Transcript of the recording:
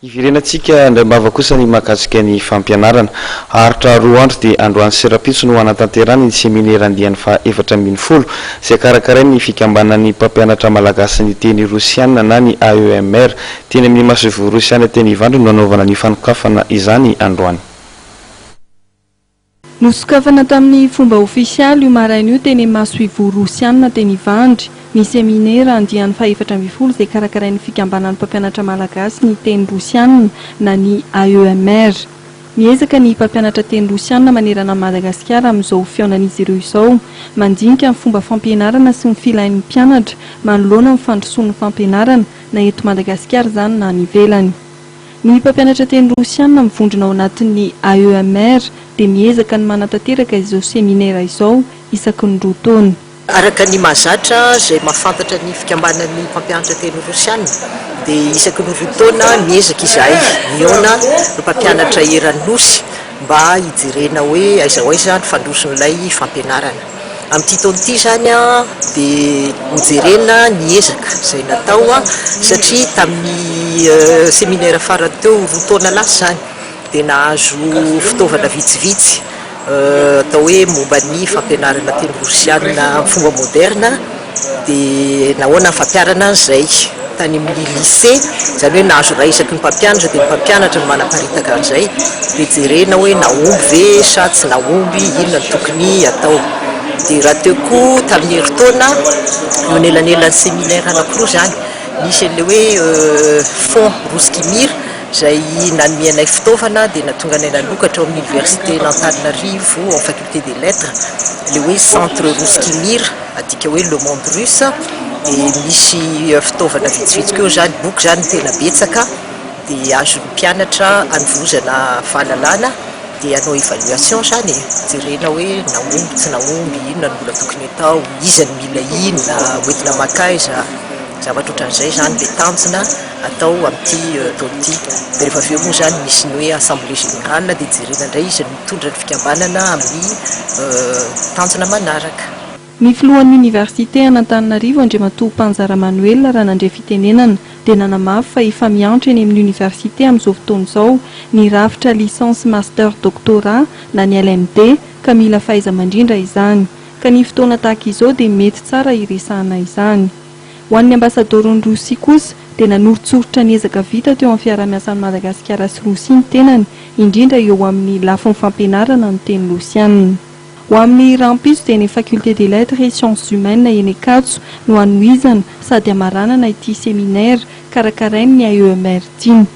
Ivirenantsika Andriambava kosa ny mahakasika ny fampianarana. Haritra roa andro dia androany Serapitso no anatanterany ny seminaire andiany fa 470 izay karakarainy ny fikambanan'ny mpampianatra malagasy ny teny Rosiana na ny AEMR teny amin'ny Masovo Rosiana teny Ivandro no anaovana ny fanokafana izany androany. Nosokafana tamin'ny fomba ofisialy io maraina io teny Masovo Rosiana teny Ivandro. Ny seminaire andiany fa 470 izay karakarain'ny fikambanan'ny mpampianatra malagasy ny teny Rosiana na ny AEMR. Miezaka ny mpampianatra teny Rosiana manerana Madagasikara amin'izao fiaonan'izy ireo izao, mandinika ny fomba fampianarana sy ny filain'ny mpianatra manoloana ny fandrosoan'ny fampianarana na eto Madagasikara izany na ny ivelany. Ny mpampianatra teny Rosiana mivondrona ao anatin'ny AEMR dia miezaka ny manatanteraka izao seminaire izao isaky ny 2 taona. Araka ny mahazatra izay mahafantatra ny fikambanan'ny mpampianatra teny Rosiana dia isaky ny 2 taona miezaka izahay mihaona no mpampianatra eran'Nosy mba hijerena hoe aiza ho aiza ny fandrosin'ilay fampianarana. Amin'ity taona ity zany dia mijerena ny ezaka izay natao satria tamin'ny seminaire farany teo 2 taona lasa zany dia nahazo fitaovana vitsivitsy atao hoe momba ny fampianarana teny Rosiana fomba moderna dia nahoana fampiarana izay tany amin'ny lycée izany hoe nahazo raha isaky ny mpampianatra dia ny mpampianatra no manaparitaka an'izay dia jerena hoe naomby ve sa tsy naomby inona ny tokony atao. Dia raha teo koa tamin'ny herintaona no nelanelan'ny seminaire anankiroa zany nisy an'ilay hoe fond Roskimir izay nanomianay fitaovana dia natonga anay nalokatra ao amin'ny université n'Antananarivo en faculté des lettres le hoe centre Roskimir adika hoe le monde russe dia misy fitaovana vitsivitsy keo zany boky zany tena betsaka dia azon'ny mpianatra hanovozana fahalalana dia hanao évaluation zany jerena hoe naomby tsy naomby inona ny mbola tokony atao iza ny mila inona hoentina makaiza zavatra ohatran'izay zany dia tanjona atao amin'ity taona ity. Dia rehefa avy eo moa zany misy ny hoe assemblée générale dia jerena indray izy ny mitondra ny fikambanana amin'ny tanjona manaraka. Ny filohan'ny université an'Antananarivo Andriamatoa Panjara Manuel raha nandray fitenenana dia nanamafy fa efa miantra eny amin'ny université amin'izao fotoana izao ny rafitra licence master doctorat na ny LMD ka mila fahaiza-mandrindra izany. Ka ny fotoana tahaka izao dia mety tsara iresahana izany. Ho an'ny ambasadorony Rosia kosa dia nanoritsoritra ny ezaka vita teo amin'ny fiaraha-miasan'ny Madagasikara sy Rosia ny tenany, indrindra eo amin'ny lafin'ny fampianarana ny teny Rosiana. Ho amin'ny Rampitso dia ny faculté des lettres et sciences humaines eny Ankatso no hanohizana sady hamaranana ity séminaire karakarain'ny AEMR ity.